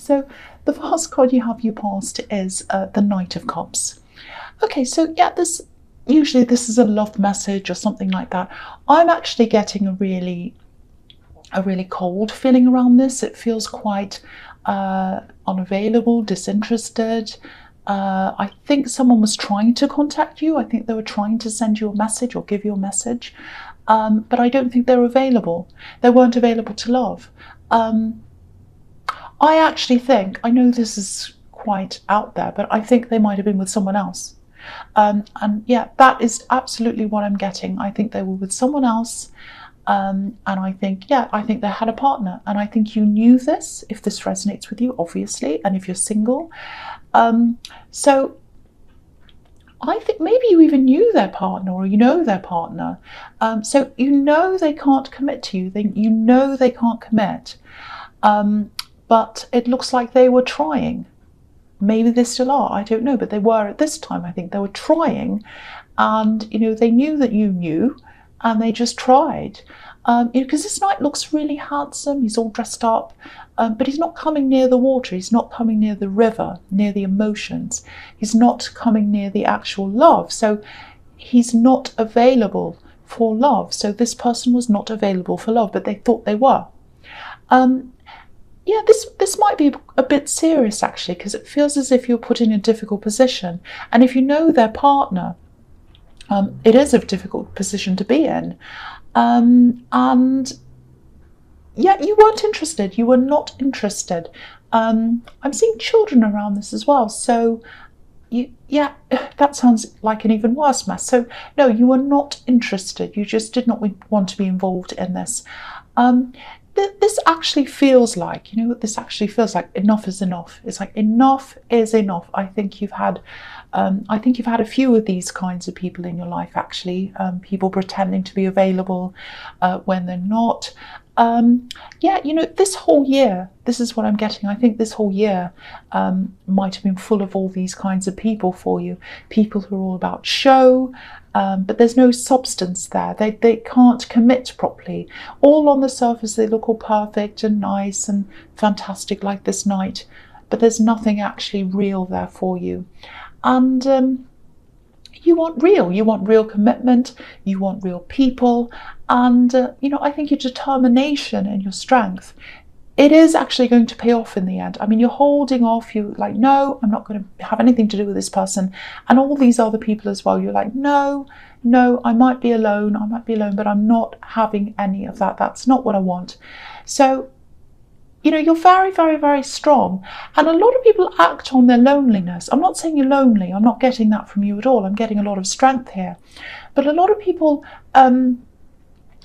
So the first card you have for your past is the Knight of Cups. Okay, so yeah, usually this is a love message or something like that. I'm actually getting a really cold feeling around this. It feels quite unavailable, disinterested. I think someone was trying to contact you. I think they were trying to send you a message or give you a message, but I don't think they're available. They weren't available to love. I actually think, I know this is quite out there, but I think they might have been with someone else. And yeah, that is absolutely what I'm getting. I think they were with someone else. And I think, yeah, I think they had a partner. And I think you knew this, if this resonates with you, obviously, and if you're single. So I think maybe you even knew their partner, or you know their partner. So you know they can't commit to you. You know they can't commit. But it looks like they were trying. Maybe they still are, I don't know, but they were at this time. I think they were trying, and they knew that you knew, and they just tried. Because this knight looks really handsome. He's all dressed up, but he's not coming near the water. He's not coming near the river, near the emotions. He's not coming near the actual love. So he's not available for love. So this person was not available for love, but they thought they were. Yeah, this might be a bit serious, actually, because it feels as if you're put in a difficult position. And if you know their partner, it is a difficult position to be in. And yeah, you weren't interested. You were not interested. I'm seeing children around this as well. So yeah, that sounds like an even worse mess. So no, you were not interested. You just did not want to be involved in this. This actually feels like, this actually feels like enough is enough. It's like enough is enough. I think you've had a few of these kinds of people in your life, actually. People pretending to be available when they're not. Yeah, this whole year, this is what I'm getting. I think this whole year might have been full of all these kinds of people for you. People who are all about show, but there's no substance there. They can't commit properly. All on the surface, they look all perfect and nice and fantastic like this knight, but there's nothing actually real there for you. And you want real commitment, you want real people, and I think your determination and your strength, it is actually going to pay off in the end. I mean, you're holding off, you're like, no, I'm not going to have anything to do with this person, and all these other people as well. You're like, no, I might be alone, but I'm not having any of that. That's not what I want. So you're very, very, very strong. And a lot of people act on their loneliness. I'm not saying you're lonely. I'm not getting that from you at all. I'm getting a lot of strength here. But a lot of people,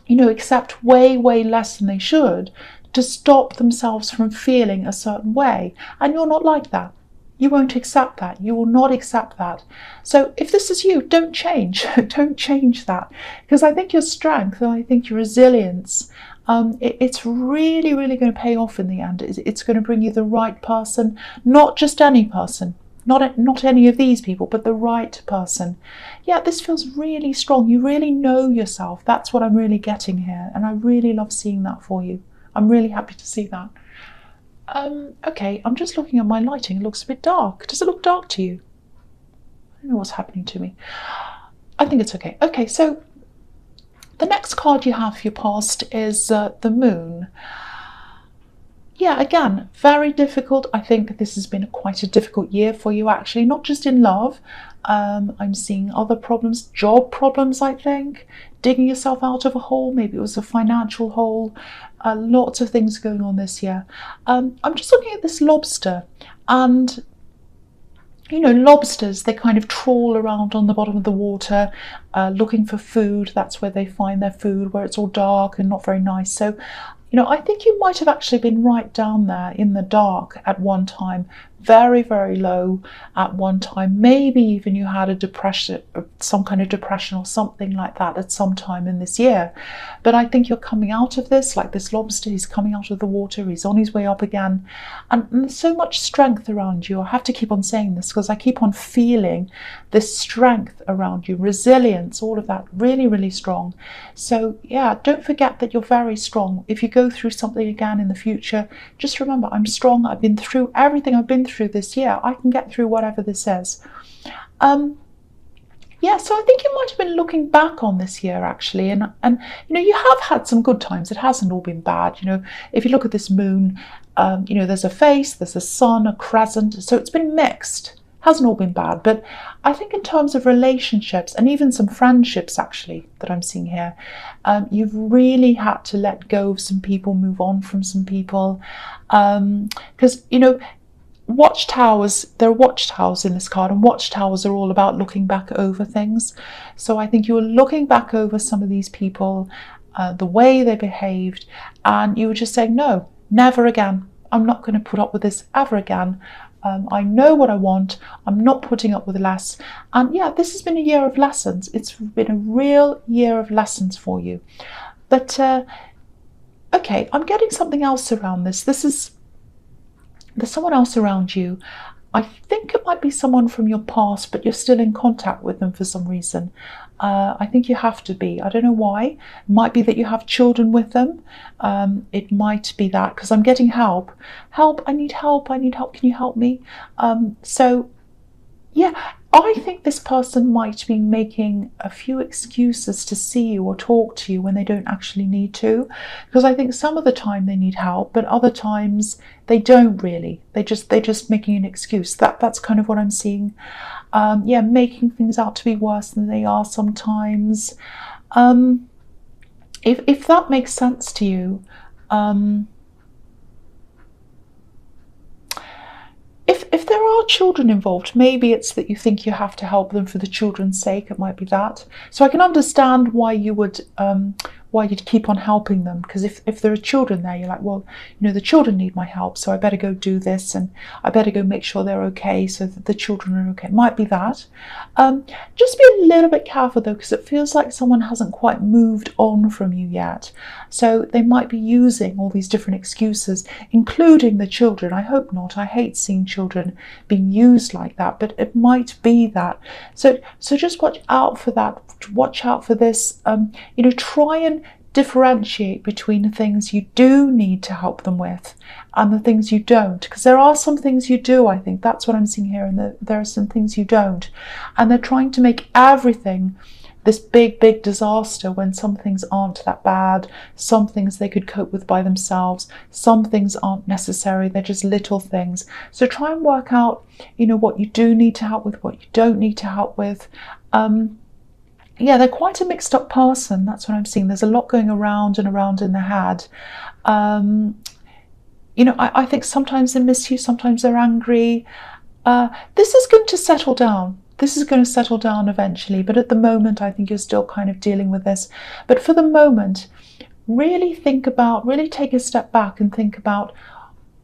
accept way, way less than they should to stop themselves from feeling a certain way. And you're not like that. You won't accept that. You will not accept that. So if this is you, don't change. Don't change that. Because I think your strength and I think your resilience, it's really, really going to pay off in the end. It's going to bring you the right person, not just any person, not any of these people, but the right person. Yeah, this feels really strong. You really know yourself. That's what I'm really getting here. And I really love seeing that for you. I'm really happy to see that. Okay, I'm just looking at my lighting. It looks a bit dark. Does it look dark to you? I don't know what's happening to me. I think it's okay. Okay, so the next card you have for your past is the Moon. Yeah, again, very difficult. I think this has been quite a difficult year for you, actually, not just in love. I'm seeing other problems, job problems, I think, digging yourself out of a hole. Maybe it was a financial hole. Lots of things going on this year. I'm just looking at this lobster, and lobsters, they kind of trawl around on the bottom of the water looking for food. That's where they find their food, where it's all dark and not very nice. So I think you might have actually been right down there in the dark at one time, very, very low at one time. Maybe even you had a depression, some kind of depression or something like that at some time in this year. But I think you're coming out of this, like this lobster, he's coming out of the water, he's on his way up again. And there's so much strength around you. I have to keep on saying this because I keep on feeling this strength around you, resilience, all of that, really, really strong. So yeah, don't forget that you're very strong. If you go through something again in the future, just remember, I'm strong. I've been through everything I've been through this year. I can get through whatever this is. Yeah, so I think you might have been looking back on this year actually, and you know, you have had some good times. It hasn't all been bad. You know, if you look at this moon, you know, there's a face, there's a sun, a crescent, so it's been mixed. Hasn't all been bad, but I think in terms of relationships and even some friendships actually that I'm seeing here, you've really had to let go of some people, move on from some people, because you know, watchtowers, there are watchtowers in this card, and watchtowers are all about looking back over things. So I think you were looking back over some of these people, the way they behaved, and you were just saying, no, never again. I'm not going to put up with this ever again. I know what I want. I'm not putting up with less. And yeah, this has been a year of lessons. It's been a real year of lessons for you. But okay, I'm getting something else around this. There's someone else around you. I think it might be someone from your past, but you're still in contact with them for some reason. I think you have to be. I don't know why. It might be that you have children with them. It might be that, because I'm getting help. Help, I need help, I need help, can you help me? So, yeah, I think this person might be making a few excuses to see you or talk to you when they don't actually need to. Because I think some of the time they need help, but other times they don't really. They're just making an excuse. That's kind of what I'm seeing. Yeah, making things out to be worse than they are sometimes. If that makes sense to you, if there are children involved, maybe it's that you think you have to help them for the children's sake. It might be that. So I can understand why you would why you'd keep on helping them, because if there are children there, you're like, well, you know, the children need my help, so I better go do this, and I better go make sure they're okay so that the children are okay. It might be that. Just be a little bit careful though, because it feels like someone hasn't quite moved on from you yet. So they might be using all these different excuses, including the children. I hope not. I hate seeing children being used like that, but it might be that. So just watch out for that. Watch out for this. You know, try and differentiate between the things you do need to help them with and the things you don't, because there are some things you do. I think that's what I'm seeing here, and there are some things you don't, and they're trying to make everything this big disaster when some things aren't that bad. Some things they could cope with by themselves, some things aren't necessary, they're just little things. So try and work out, you know, what you do need to help with, what you don't need to help with. Yeah, they're quite a mixed up person. That's what I'm seeing. There's a lot going around and around in their head. You know, I think sometimes they miss you, sometimes they're angry. This is going to settle down. This is going to settle down eventually. But at the moment, I think you're still kind of dealing with this. But for the moment, really think about, really take a step back and think about,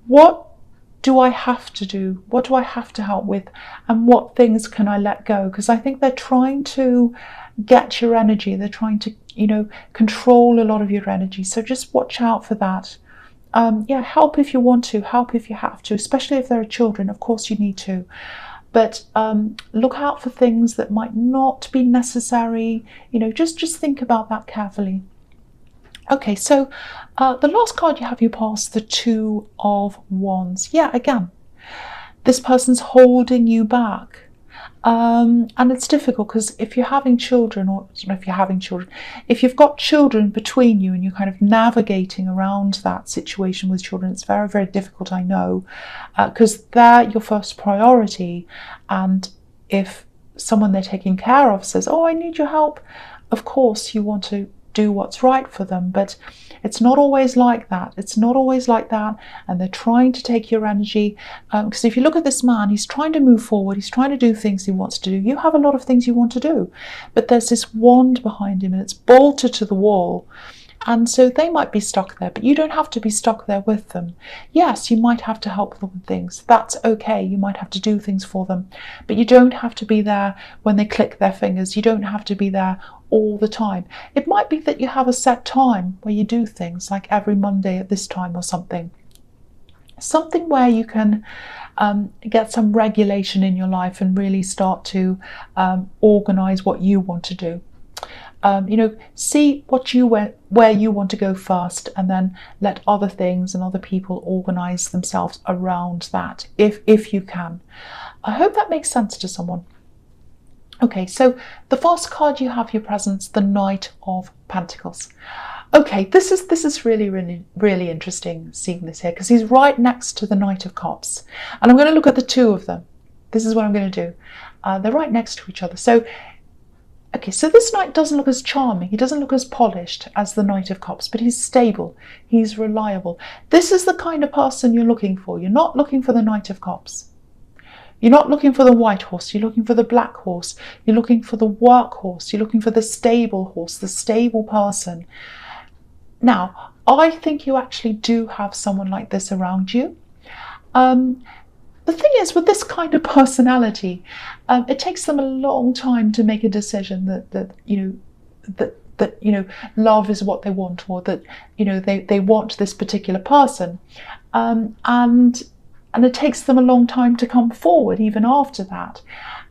what do I have to do? What do I have to help with? And what things can I let go? Because I think they're trying to get your energy. They're trying to, you know, control a lot of your energy. So just watch out for that. Yeah, help if you want to, help if you have to, especially if there are children. Of course you need to. But look out for things that might not be necessary. You know, just think about that carefully. Okay, so the last card you have, you pass the Two of Wands. Yeah, again, this person's holding you back. And it's difficult because if you're having children, or if you've got children between you and you're kind of navigating around that situation with children, it's very, very difficult, I know, because they're your first priority. And if someone they're taking care of says, oh, I need your help, of course you want to do what's right for them, but it's not always like that. It's not always like that, and they're trying to take your energy, because if you look at this man, he's trying to move forward, he's trying to do things he wants to do. You have a lot of things you want to do, but there's this wand behind him and it's bolted to the wall, And so they might be stuck there, but you don't have to be stuck there with them. Yes, you might have to help them with things. That's okay. You might have to do things for them, but you don't have to be there when they click their fingers. You don't have to be there all the time. It might be that you have a set time where you do things, like every Monday at this time or something. Something where you can get some regulation in your life and really start to organize what you want to do. See where you want to go first, and then let other things and other people organize themselves around that, if you can. I hope that makes sense to someone. Okay, so the first card you have, your presence, the Knight of Pentacles. Okay, this is really interesting seeing this here, because he's right next to the Knight of Cups, and I'm going to look at the two of them. This is what I'm going to do. They're right next to each other. So okay, so this knight doesn't look as charming, he doesn't look as polished as the Knight of Cups, but he's stable, he's reliable. This is the kind of person you're looking for. You're not looking for the Knight of Cups. You're not looking for the white horse, you're looking for the black horse. You're looking for the work horse, you're looking for the stable horse, the stable person. Now, I think you actually do have someone like this around you. The thing is, with this kind of personality, it takes them a long time to make a decision that love is what they want, or that they want this particular person, and it takes them a long time to come forward even after that.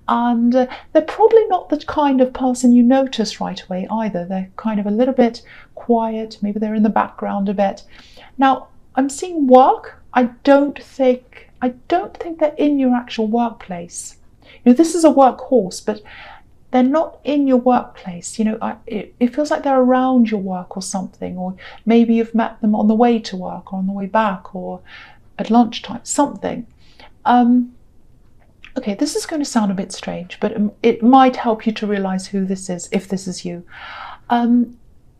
And they're probably not the kind of person you notice right away either. They're kind of a little bit quiet, maybe they're in the background a bit. Now, I'm seeing work. I don't think they're in your actual workplace. This is a work horse, but they're not in your workplace. It feels like they're around your work or something, or maybe you've met them on the way to work or on the way back or at lunchtime, something. Okay, this is going to sound a bit strange, but it might help you to realize who this is, if this is you.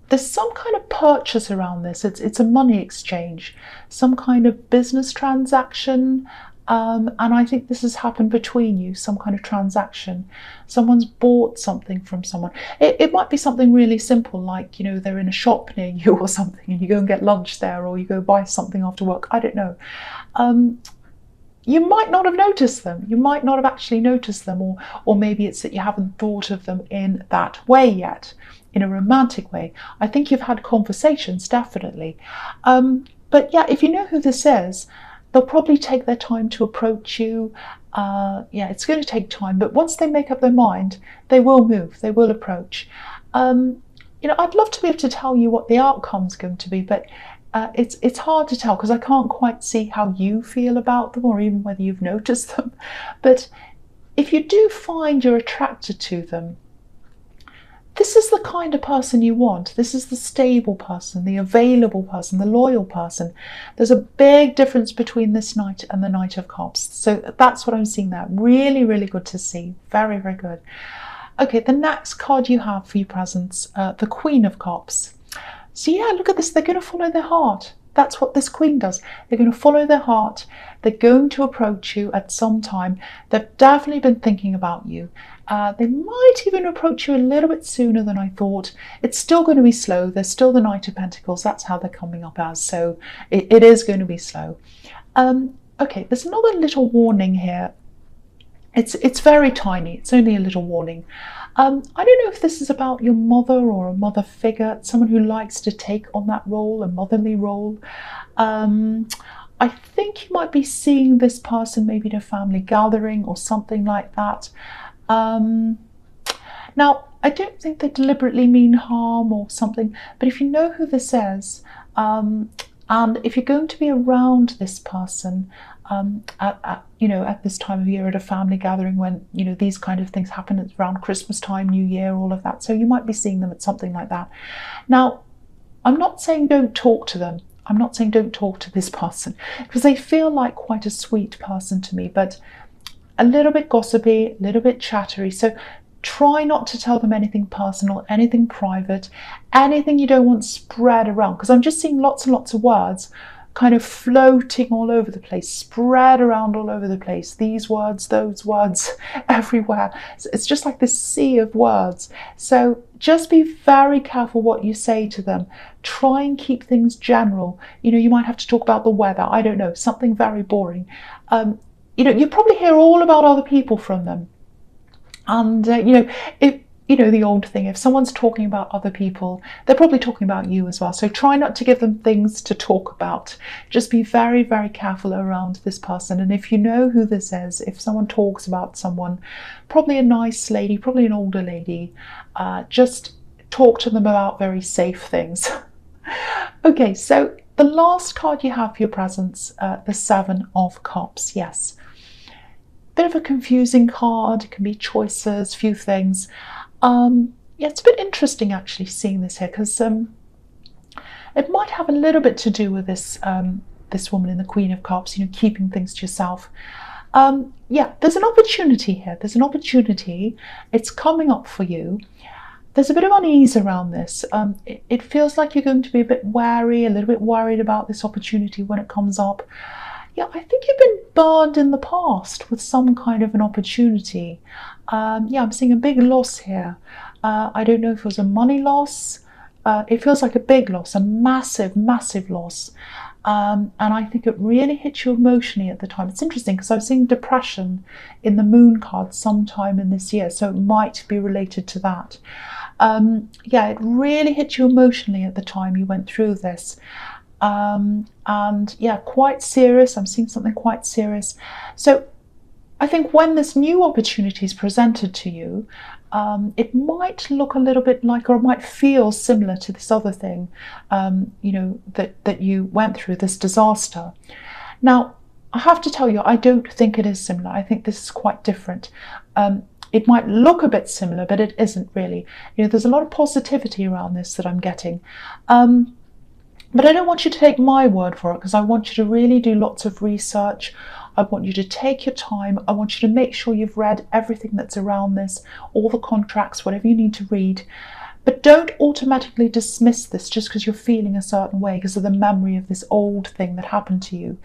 There's some kind of purchase around this. It's a money exchange, some kind of business transaction, and I think this has happened between you, some kind of transaction. Someone's bought something from someone. It might be something really simple, like they're in a shop near you or something, and you go and get lunch there, or you go buy something after work. I don't know. You might not have noticed them. You might not have actually noticed them, or maybe it's that you haven't thought of them in that way yet, in a romantic way. I think you've had conversations, definitely. But yeah, if you know who this is, they'll probably take their time to approach you. Yeah, it's going to take time, but once they make up their mind, they will move, they will approach. I'd love to be able to tell you what the outcome's going to be, but it's hard to tell because I can't quite see how you feel about them, or even whether you've noticed them. But if you do find you're attracted to them, this is the kind of person you want. This is the stable person, the available person, the loyal person. There's a big difference between this knight and the Knight of Cups. So that's what I'm seeing there. Really, really good to see. Very, very good. Okay, the next card you have for your presence, the Queen of Cups. So yeah, look at this. They're going to follow their heart. That's what this Queen does. They're going to follow their heart. They're going to approach you at some time. They've definitely been thinking about you. They might even approach you a little bit sooner than I thought. It's still going to be slow. There's still the Knight of Pentacles. That's how they're coming up as. So it is going to be slow. Okay, there's another little warning here. It's very tiny. It's only a little warning. I don't know if this is about your mother or a mother figure, someone who likes to take on that role, a motherly role. I think you might be seeing this person maybe in a family gathering or something like that. Now, I don't think they deliberately mean harm or something, but if you know who this is, and if you're going to be around this person at this time of year at a family gathering, when these kind of things happen, it's around Christmas time, New Year, all of that, so you might be seeing them at something like that. Now, I'm not saying don't talk to them. I'm not saying don't talk to this person, because they feel like quite a sweet person to me, but a little bit gossipy, a little bit chattery. So try not to tell them anything personal, anything private, anything you don't want spread around, because I'm just seeing lots and lots of words kind of floating all over the place, spread around all over the place. These words, those words, everywhere. So it's just like this sea of words. So just be very careful what you say to them. Try and keep things general. You know, you might have to talk about the weather. I don't know, something very boring. You know, you probably hear all about other people from them. And, you know, if, you know, the old thing, if someone's talking about other people, they're probably talking about you as well. So try not to give them things to talk about. Just be very, very careful around this person. And if you know who this is, if someone talks about someone, probably a nice lady, probably an older lady, just talk to them about very safe things. Okay, so the last card you have for your presents, the Seven of Cups. Yes. Bit of a confusing card. It can be choices, few things. Yeah, it's a bit interesting actually seeing this here, because it might have a little bit to do with this this woman in the Queen of Cups, you know, keeping things to yourself. Yeah, there's an opportunity here. There's an opportunity. It's coming up for you. There's a bit of unease around this. It feels like you're going to be a bit wary, a little bit worried about this opportunity when it comes up. Yeah, I think you've been burned in the past with some kind of an opportunity. Yeah, I'm seeing a big loss here. I don't know if it was a money loss. It feels like a big loss, a massive, massive loss. And I think it really hit you emotionally at the time. It's interesting because I was seeing depression in the Moon card sometime in this year, so it might be related to that. Yeah, it really hit you emotionally at the time you went through this. And yeah, quite serious. I'm seeing something quite serious. So I think when this new opportunity is presented to you, it might look a little bit like, or it might feel similar to this other thing, you know, that you went through, this disaster. Now, I have to tell you, I don't think it is similar. I think this is quite different. It might look a bit similar, but it isn't really. You know, there's a lot of positivity around this that I'm getting. But I don't want you to take my word for it, because I want you to really do lots of research. I want you to take your time. I want you to make sure you've read everything that's around this, all the contracts, whatever you need to read. But don't automatically dismiss this just because you're feeling a certain way because of the memory of this old thing that happened to you.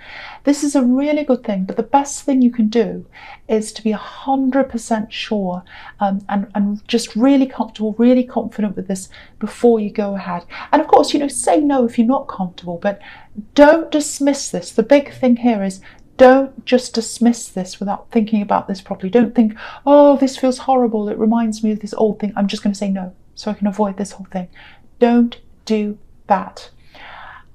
This is a really good thing, but the best thing you can do is to be 100% sure and just really comfortable, really confident with this before you go ahead. And of course, you know, say no if you're not comfortable, but don't dismiss this. The big thing here is don't just dismiss this without thinking about this properly. Don't think, oh, this feels horrible. It reminds me of this old thing. I'm just going to say no, so I can avoid this whole thing. Don't do that.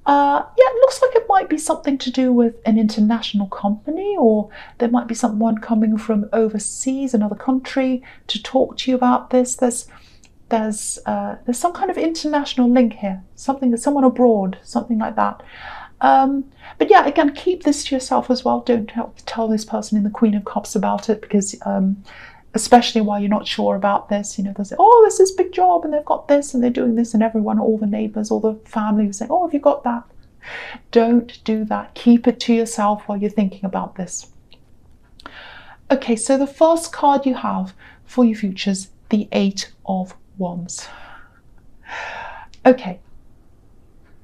Yeah, it looks like it might be something to do with an international company, or there might be someone coming from overseas, another country, to talk to you about this. There's some kind of international link here, something that someone abroad, something like that. But yeah, again, keep this to yourself as well. Don't tell this person in the Queen of Cups about it, because especially while you're not sure about this, you know, they'll say, oh, this is a big job and they've got this and they're doing this, and everyone, all the neighbours, all the family will say, oh, have you got that? Don't do that. Keep it to yourself while you're thinking about this. Okay, so the first card you have for your futures, the Eight of Wands. Okay.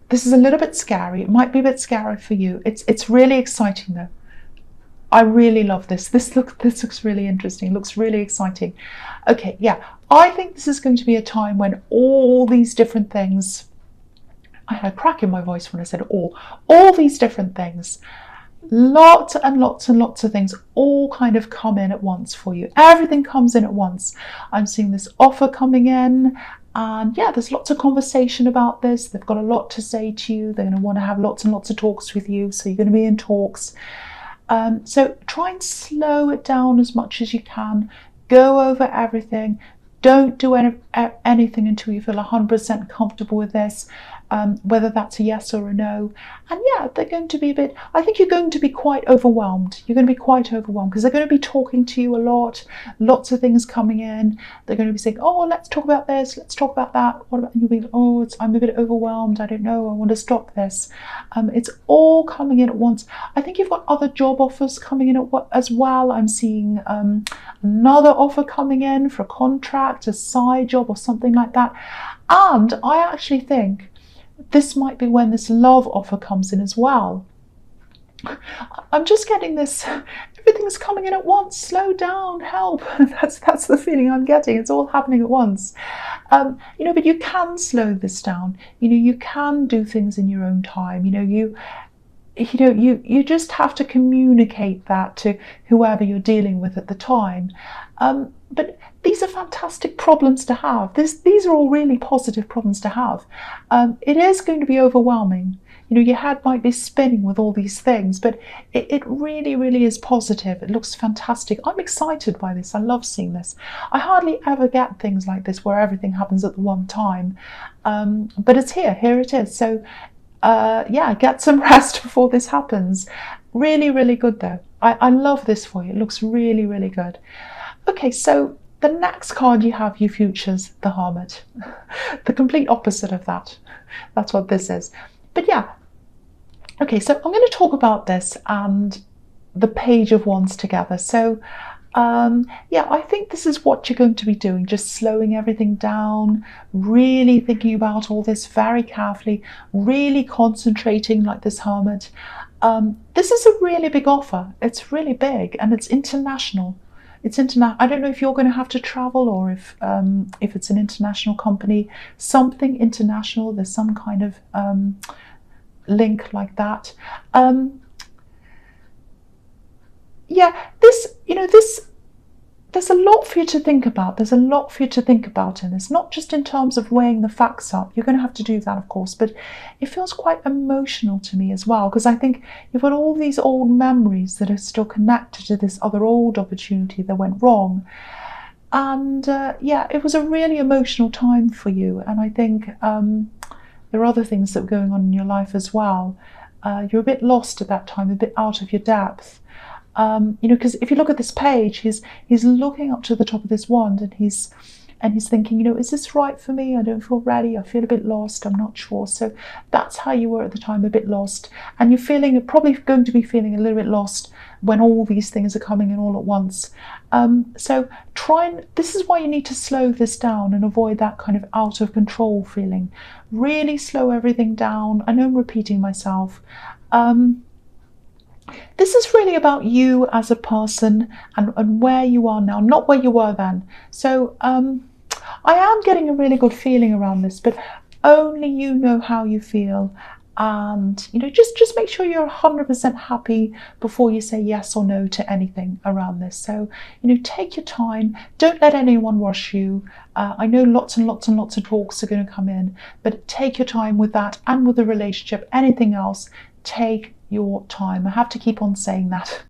This is a little bit scary. It might be a bit scary for you. It's really exciting though. I really love this. This looks really interesting. It looks really exciting. Okay, yeah. I think this is going to be a time when all these different things, I had a crack in my voice when I said all these different things, lots and lots and lots of things all kind of come in at once for you. Everything comes in at once. I'm seeing this offer coming in. And yeah, there's lots of conversation about this. They've got a lot to say to you. They're going to want to have lots and lots of talks with you. So you're going to be in talks. So try and slow it down as much as you can. Go over everything. Don't do anything until you feel 100% comfortable with this, whether that's a yes or a no. And yeah, they're going to be a bit, I think you're going to be quite overwhelmed. You're going to be quite overwhelmed because they're going to be talking to you a lot, lots of things coming in. They're going to be saying, oh, let's talk about this, let's talk about that. What about, and you'll be like, oh, I'm a bit overwhelmed. I don't know. I want to stop this. It's all coming in at once. I think you've got other job offers coming in as well. I'm seeing another offer coming in for a contract, a side job or something like that. And I actually think this might be when this love offer comes in as well. I'm just getting this, everything's coming in at once. Slow down, help. That's the feeling I'm getting. It's all happening at once. But you can slow this down. You can do things in your own time. You just have to communicate that to whoever you're dealing with at the time. But these are fantastic problems to have. These are all really positive problems to have. It is going to be overwhelming. Your head might be spinning with all these things, but it really, really is positive. It looks fantastic. I'm excited by this. I love seeing this. I hardly ever get things like this where everything happens at the one time. But it's here. Here it is. So get some rest before this happens. Really, really good though. I love this for you. It looks really, really good. Okay, so the next card you have, you futures, the Hermit. The complete opposite of that. That's what this is. But yeah. Okay, so I'm going to talk about this and the Page of Wands together. So I think this is what you're going to be doing, just slowing everything down, really thinking about all this very carefully, really concentrating like this Hermit. This is a really big offer. It's really big and it's international. I don't know if you're going to have to travel or if it's an international company, something international. There's some kind of link like that. There's a lot for you to think about. There's a lot for you to think about in this, not just in terms of weighing the facts up. You're going to have to do that, of course, but it feels quite emotional to me as well, because I think you've got all these old memories that are still connected to this other old opportunity that went wrong. And it was a really emotional time for you. And I think there are other things that were going on in your life as well. You're a bit lost at that time, a bit out of your depth. Because if you look at this page, he's looking up to the top of this wand and he's thinking, is this right for me? I don't feel ready. I feel a bit lost. I'm not sure. So that's how you were at the time, a bit lost. And you're probably going to be feeling a little bit lost when all these things are coming in all at once. This is why you need to slow this down and avoid that kind of out of control feeling. Really slow everything down. I know I'm repeating myself. This is really about you as a person and where you are now, not where you were then. So I am getting a really good feeling around this, but only you know how you feel. And just make sure you're 100% happy before you say yes or no to anything around this. So take your time. Don't let anyone rush you. I know lots and lots and lots of talks are going to come in, but take your time with that and with the relationship. Anything else, take your time. I have to keep on saying that.